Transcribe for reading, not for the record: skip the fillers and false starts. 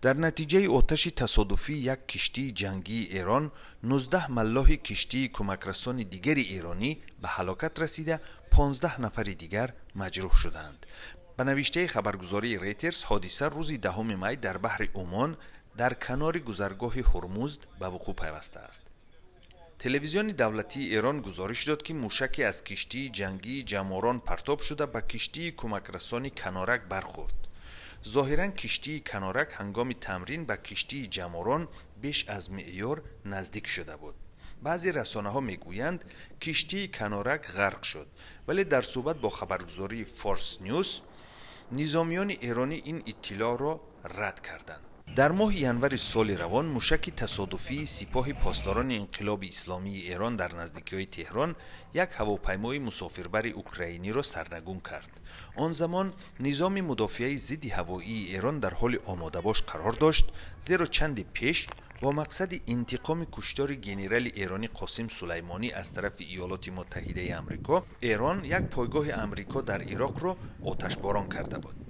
در نتیجه آتش تصادفی یک کشتی جنگی ایران 19 ملاح کشتی کمکرسان دیگر ایرانی به هلاکت رسیده 15 نفر دیگر مجروح شدند. به نوشته خبرگزاری ریترز حادثه روز 10 می در بحر عمان در کنار گذرگاه هرمزد به وقوع پیوسته است. تلویزیون دولتی ایران گزارش داد که موشکی از کشتی جنگی جماران پرتاب شده به کشتی کمکرسانی کنارک برخورد. ظاهراً کشتی کنارک هنگام تمرین به کشتی جماران بیش از معیار نزدیک شده بود. بعضی رسانه ها میگویند کشتی کنارک غرق شد، ولی در صحبت با خبرگزاری فارس نیوز نظامیان ایرانی این اطلاع را رد کردند. در ماه ینور سال روان موشک تصادفی سپاه پاسداران انقلاب اسلامی ایران در نزدیکی تهران یک هواپیمای مسافربر اوکراینی را سرنگون کرد. آن زمان نظام مدافعه ضد هوایی ایران در حال آماده باش قرار داشت، زیرا چند پیش با مقصد انتقام کشتار ژنرال ایرانی قاسم سلیمانی از طرف ایالات متحده آمریکا، ایران یک پایگاه آمریکا در عراق را آتشباران کرده بود.